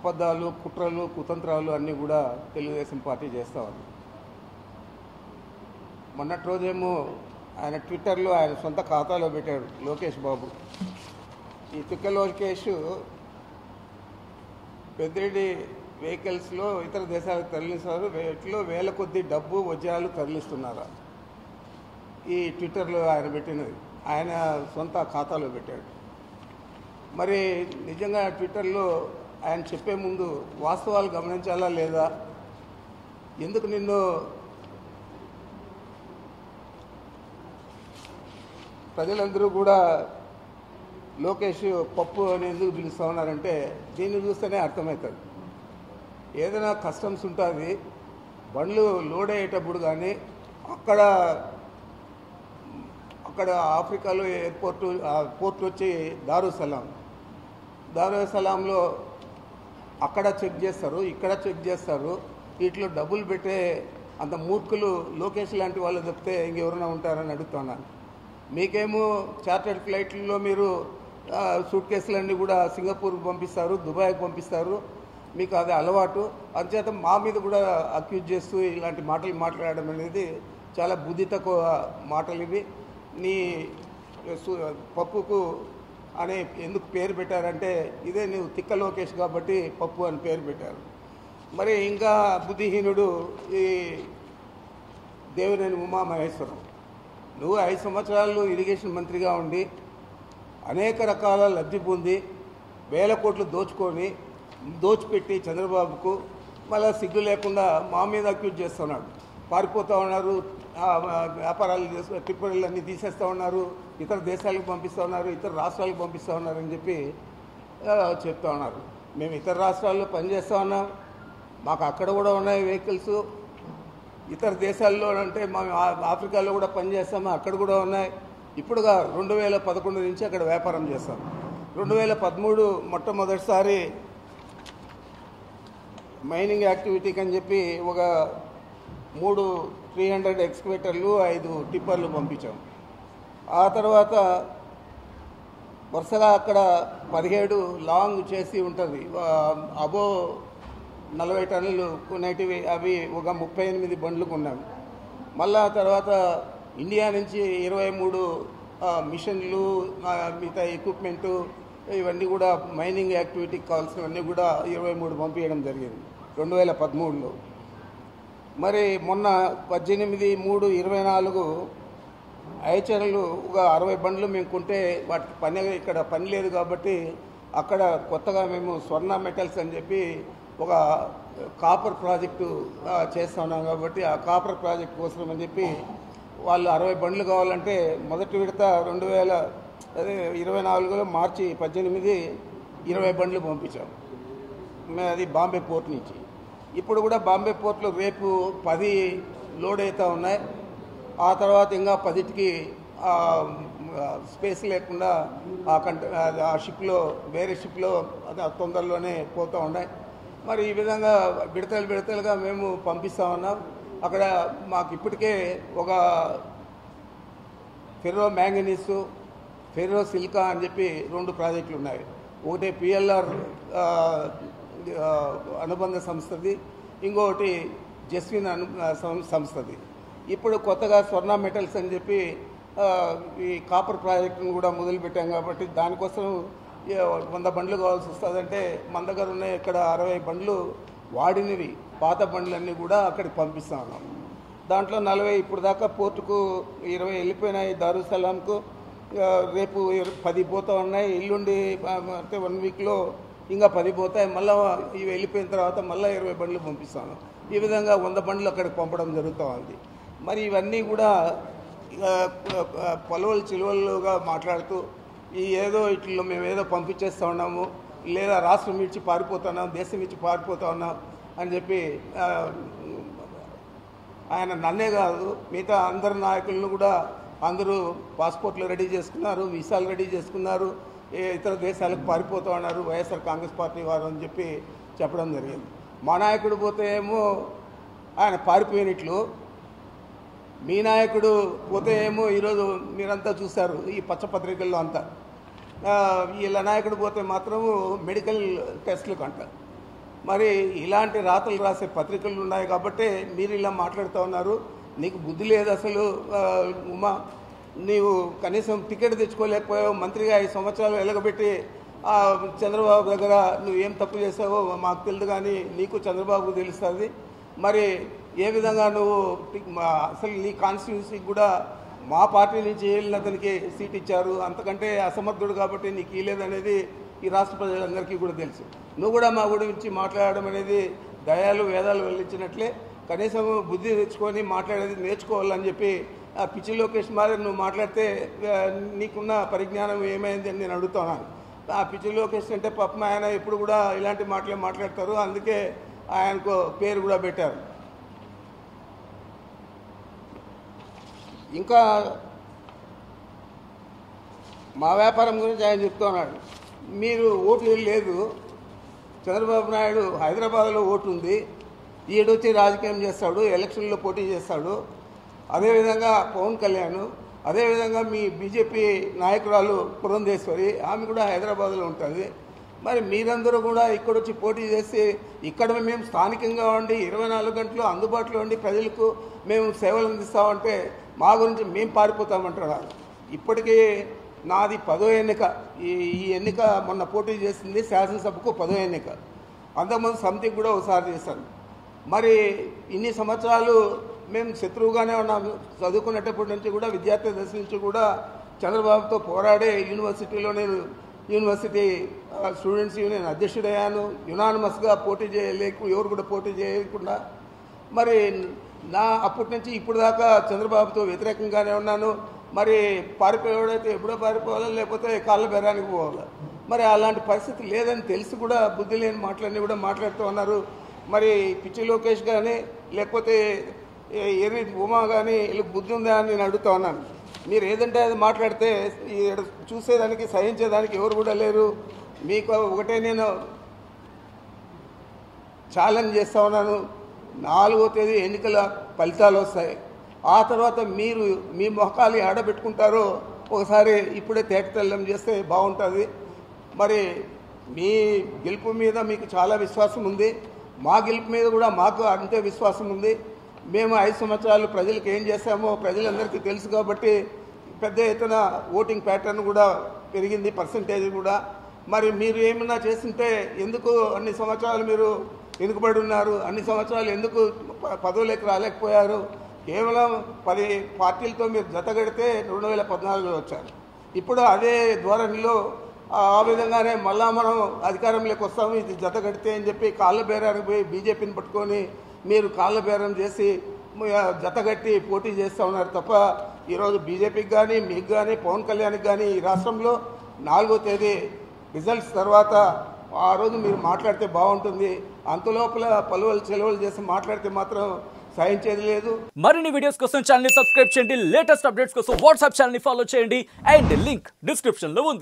అబద్ధాలు, కుట్రలు, కుతంత్రాలు అన్నీ కూడా తెలుగుదేశం పార్టీ చేస్తూ ఉంది. మొన్నటి రోజేమో ఆయన ట్విట్టర్లో ఆయన సొంత ఖాతాలో పెట్టాడు లోకేష్ బాబు. ఈ తిక్క లోకేష్ పెద్దిరెడ్డి వెహికల్స్లో ఇతర దేశాలకు తరలిస్తున్నారు, వీటిలో వేల కొద్ది డబ్బు వజ్రాలు తరలిస్తున్నారు. ఈ ట్విట్టర్లో ఆయన పెట్టినది ఆయన సొంత ఖాతాలో పెట్టాడు. మరి నిజంగా ట్విట్టర్లో ఆయన చెప్పే ముందు వాస్తవాలు గమనించాలా లేదా? ఎందుకు నిన్ను ప్రజలందరూ కూడా లోకేష్ పప్పు అని ఎందుకు పిలుస్తూ ఉన్నారంటే దీన్ని చూస్తేనే అర్థమవుతుంది. ఏదైనా కస్టమ్స్ ఉంటుంది, బండ్లు లోడ్ అయ్యేటప్పుడు కానీ అక్కడ ఆఫ్రికాలో పోర్ట్ వచ్చి దారుసలాంలో అక్కడ చెక్ చేస్తారు, ఇక్కడ చెక్ చేస్తారు. వీటిలో డబ్బులు పెట్టే అంత మూర్ఖులు లోకేష్ లాంటి వాళ్ళు చెప్తే ఇంకెవరైనా ఉంటారని అడుగుతున్నాను. మీకేమో చార్టర్డ్ ఫ్లైట్లలో మీరు సూట్ కేసులన్నీ కూడా సింగపూర్కి పంపిస్తారు, దుబాయ్కి పంపిస్తారు, మీకు అది అలవాటు. అందుచేత మా మీద కూడా అక్యూజ్ చేస్తూ ఇలాంటి మాటలు మాట్లాడడం అనేది చాలా బుద్ధి తక్కువ మాటలు ఇవి. నీ పప్పుకు అనే ఎందుకు పేరు పెట్టారంటే ఇదే నువ్వు తిక్క లోకేష్ కాబట్టి పప్పు అని పేరు పెట్టారు. మరి ఇంకా బుద్ధిహీనుడు ఈ దేవినేని ఉమామహేశ్వరం. నువ్వు 5 సంవత్సరాలు ఇరిగేషన్ మంత్రిగా ఉండి అనేక రకాల లబ్ధి పొంది వేల కోట్లు దోచిపెట్టి చంద్రబాబుకు మళ్ళీ సిగ్గు లేకుండా మా మీద అక్యూజ్ చేస్తున్నాడు. పారిపోతూ ఉన్నారు, వ్యాపారాలు టిప్పర్లన్నీ తీసేస్తూ ఉన్నారు, ఇతర దేశాలకు పంపిస్తూ ఉన్నారు, ఇతర రాష్ట్రాలకు పంపిస్తూ ఉన్నారని చెప్పి చెప్తూ ఉన్నారు. మేము ఇతర రాష్ట్రాల్లో పనిచేస్తూ ఉన్నాం, మాకు అక్కడ కూడా ఉన్నాయి వెహికల్స్. ఇతర దేశాల్లో అంటే మేము ఆఫ్రికాలో కూడా పనిచేస్తాము, అక్కడ కూడా ఉన్నాయి. ఇప్పుడుగా 2011 నుంచి అక్కడ వ్యాపారం చేస్తాం. 2013 మొట్టమొదటిసారి మైనింగ్ యాక్టివిటీకి అని చెప్పి ఒక 300 ఎక్స్కవేటర్లు 5 టిప్పర్లు పంపించాం. ఆ తర్వాత వరుసగా అక్కడ 17 లాంగ్ చేసి ఉంటుంది, అబో 40 టన్నులు కొనేటివి, అవి ఒక 38 బండ్లు కొన్నాము. మళ్ళా తర్వాత ఇండియా నుంచి 23 మిషన్లు, మిగతా ఎక్విప్మెంటు, ఇవన్నీ కూడా మైనింగ్ యాక్టివిటీకి కావాల్సినవన్నీ కూడా 23 పంపించడం జరిగింది 2013లో. మరి మొన్న 18/3/24 ఐచర్లు ఒక 60 బండ్లు మేము కొంటే వాటికి ఇక్కడ పని లేదు కాబట్టి అక్కడ కొత్తగా మేము స్వర్ణ మెటల్స్ అని చెప్పి ఒక కాపర్ ప్రాజెక్టు చేస్తూ ఉన్నాం. కాబట్టి ఆ కాపర్ ప్రాజెక్ట్ కోసం అని చెప్పి వాళ్ళు 60 బండ్లు కావాలంటే మొదటి విడత 2024 మార్చి 18 20 బండ్లు పంపించాం. అది బాంబే పోర్ట్ నుంచి. ఇప్పుడు కూడా బాంబే పోర్ట్లో రేపు 10 లోడ్ అవుతూ ఉన్నాయి. ఆ తర్వాత ఇంకా 10కి స్పేస్ లేకుండా ఆ షిప్లో వేరే షిప్లో తొందరలోనే పోతూ ఉన్నాయి. మరి ఈ విధంగా విడతలుగా మేము పంపిస్తూ ఉన్నాం. అక్కడ మాకు ఇప్పటికే ఒక ఫెర్రో మ్యాంగనీసు, ఫెర్రో సిలికా అని చెప్పి 2 ప్రాజెక్టులు ఉన్నాయి. ఒకటి PLR అనుబంధ సంస్థది, ఇంకొకటి జస్విన్ సంస్థది. ఇప్పుడు కొత్తగా స్వర్ణ మెటల్స్ అని చెప్పి ఈ కాపర్ ప్రాజెక్టును కూడా మొదలుపెట్టాం. కాబట్టి దానికోసం 100 బండ్లు కావాల్సి వస్తుందంటే మన దగ్గర ఉన్నాయి ఇక్కడ 60 బండ్లు వాడినవి, పాత బండ్లన్నీ కూడా అక్కడికి పంపిస్తూ ఉన్నాం. దాంట్లో 40 ఇప్పుడు దాకా పోర్టుకు 20 వెళ్ళిపోయినాయి దారుసలాంకు. రేపు 10 పోతూ ఉన్నాయి. ఎల్లుండి అంటే 1 వీక్లో ఇంకా 10 పోతాయి. మళ్ళీ ఇవి వెళ్ళిపోయిన తర్వాత మళ్ళీ 20 బండ్లు పంపిస్తాను. ఈ విధంగా 100 బండ్లు అక్కడికి పంపడం జరుగుతూ ఉంది. మరి ఇవన్నీ కూడా పొలవలు చిలువలుగా మాట్లాడుతూ ఏదో ఇట్లో మేము ఏదో పంపించేస్తూ ఉన్నాము, లేదా రాష్ట్రం ఇచ్చి పారిపోతున్నాం, దేశం ఇచ్చి పారిపోతూ ఉన్నాం అని చెప్పి ఆయన నన్నే కాదు మిగతా అందరి నాయకులను కూడా అందరూ పాస్పోర్ట్లు రెడీ చేసుకున్నారు, వీసాలు రెడీ చేసుకున్నారు, ఇతర దేశాలకు పారిపోతూ ఉన్నారు వైఎస్ఆర్ కాంగ్రెస్ పార్టీ వారు అని చెప్పి చెప్పడం జరిగింది. మా నాయకుడు పోతే ఏమో ఆయన పారిపోయినట్లు, మీ నాయకుడు పోతే ఏమో ఈరోజు మీరంతా చూశారు ఈ పచ్చపత్రికల్లో అంతా. వీళ్ళ నాయకుడు పోతే మాత్రము మెడికల్ టెస్టులకు అంట. మరి ఇలాంటి రాతలు రాసే పత్రికలు ఉన్నాయి కాబట్టి మీరు ఇలా మాట్లాడుతూ ఉన్నారు. నీకు బుద్ధి లేదు అసలు. ఉమా, నీవు కనీసం టికెట్ తెచ్చుకోలేకపోయావు. మంత్రిగా 5 సంవత్సరాలు వెలగబెట్టి చంద్రబాబు దగ్గర నువ్వు ఏం తప్పు చేసావో మాకు తెలియదు, కానీ నీకు చంద్రబాబుకు తెలుస్తుంది. మరి ఏ విధంగా నువ్వు అసలు నీ కాన్స్టిట్యూన్సీకి కూడా మా పార్టీ నుంచి వెళ్ళిన అతనికి సీట్ ఇచ్చారు, అంతకంటే అసమర్థుడు కాబట్టి నీకు ఇవ్వలేదనేది ఈ రాష్ట్ర ప్రజలందరికీ కూడా తెలుసు. నువ్వు కూడా మా గురించి మాట్లాడడం అనేది దయాలు వేదాలు వెళ్ళించినట్లే. కనీసం బుద్ధి తెచ్చుకొని మాట్లాడేది నేర్చుకోవాలని చెప్పి ఆ పిచ్చి లోకేష్ మారి నువ్వు మాట్లాడితే నీకున్న పరిజ్ఞానం ఏమైంది అని నేను అడుగుతున్నాను. ఆ పిచ్చి లోకేష్ అంటే పాపం ఆయన ఎప్పుడు కూడా ఇలాంటి మాటలే మాట్లాడతారు, అందుకే ఆయనకు పేరు కూడా పెట్టారు. ఇంకా మా వ్యాపారం గురించి ఆయన చెప్తున్నాడు. మీరు ఓట్లు లేదు, చంద్రబాబు నాయుడు హైదరాబాద్లో ఓటు ఉంది, ఈడొచ్చి రాజకీయం చేస్తాడు, ఎలక్షన్లో పోటీ చేస్తాడు. అదేవిధంగా పవన్ కళ్యాణ్, అదేవిధంగా మీ బీజేపీ నాయకురాలు పురంధేశ్వరి, ఆమె కూడా హైదరాబాద్లో ఉంటుంది. మరి మీరందరూ కూడా ఇక్కడొచ్చి పోటీ చేసి ఇక్కడ మేము స్థానికంగా ఉండి 24 గంటలు అందుబాటులో ఉండి ప్రజలకు మేము సేవలు అందిస్తామంటే మా గురించి మేము పారిపోతామంటున్నారు. ఇప్పటికీ నాది 10వ ఎన్నిక. ఈ ఎన్నిక మొన్న పోటీ చేసింది శాసనసభకు 10వ ఎన్నిక. అంతకుముందు సమితికి కూడా ఒకసారి చేశాను. మరి ఇన్ని సంవత్సరాలు మేము శత్రువుగానే ఉన్నాము. చదువుకునేటప్పటి నుంచి కూడా విద్యార్థి దశ నుంచి కూడా చంద్రబాబుతో పోరాడే యూనివర్సిటీలో నేను యూనివర్సిటీ స్టూడెంట్స్ యూనియన్ అధ్యక్షుడయ్యాను. యునానిమస్గా పోటీ ఎవరు కూడా పోటీ చేయకుండా మరి అప్పటి నుంచి ఇప్పుడు దాకా చంద్రబాబుతో వ్యతిరేకంగానే ఉన్నాను. మరి పారిపోయేవాడైతే ఎప్పుడో పారిపోవాలా, లేకపోతే కాళ్ళ బెరానికి పోవాలా. మరి అలాంటి పరిస్థితి లేదని తెలిసి కూడా బుద్ధి లేని మాటలన్నీ కూడా మాట్లాడుతూ ఉన్నారు. మరి పిచ్చి లోకేష్ కానీ లేకపోతే ఎర్రి ఉమా కానీ వీళ్ళకి బుద్ధి ఉందా అని నేను అడుగుతూ ఉన్నాను. మీరు ఏదంటే అది మాట్లాడితే చూసేదానికి సహించేదానికి ఎవరు కూడా లేరు. మీకు ఒకటే నేను ఛాలెంజ్ చేస్తూ ఉన్నాను. 4వ తేదీ ఎన్నికల ఫలితాలు వస్తాయి. ఆ తర్వాత మీరు మీ మొఖాలు ఆడబెట్టుకుంటారో ఒకసారి ఇప్పుడే తేటతెల్లం చేస్తే బాగుంటుంది. మరి మీ గెలుపు మీద మీకు చాలా విశ్వాసం ఉంది, మా గెలుపు మీద కూడా మాకు అంతే విశ్వాసం ఉంది. మేము 5 సంవత్సరాలు ప్రజలకు ఏం చేశామో ప్రజలందరికీ తెలుసు కాబట్టి పెద్ద ఎత్తున ఓటింగ్ ప్యాటర్న్ కూడా పెరిగింది, పర్సంటేజ్ కూడా. మరి మీరు ఏమన్నా చేస్తుంటే ఎందుకు అన్ని సంవత్సరాలు మీరు వెనుకబడి ఉన్నారు? అన్ని సంవత్సరాలు ఎందుకు పదవులకు రాలేకపోయారు? కేవలం 10 పార్టీలతో మీరు జతగడితే 2014లో వచ్చారు. ఇప్పుడు అదే ధోరణిలో ఆ విధంగానే మళ్ళా మనం అధికారంలోకి వస్తాము, ఇది జతగడితే అని చెప్పి కాళ్ళ బేరానికి పోయి బీజేపీని పట్టుకొని మీరు కాళ్ళ బేరం చేసి జతగట్టి పోటీ చేస్తూ ఉన్నారు తప్ప ఈరోజు బీజేపీకి కానీ మీకు కానీ పవన్ కళ్యాణ్కి కానీ ఈ రాష్ట్రంలో 4వ తేదీ రిజల్ట్స్ తర్వాత ఆ రోజు మీరు మాట్లాడితే బాగుంటుంది. అంతలోపల పలువలు చెలవలు చేసి మాట్లాడితే మాత్రం సహించేది లేదు. మరిన్ని వీడియోస్ కోసం ఛానల్ ని సబ్స్క్రైబ్ చేయండి, లేటెస్ట్ అప్డేట్స్ కోసం వాట్సాప్ ఛానల్ ని ఫాలో చేయండి అండ్ లింక్ డిస్క్రిప్షన్ లో ఉంది.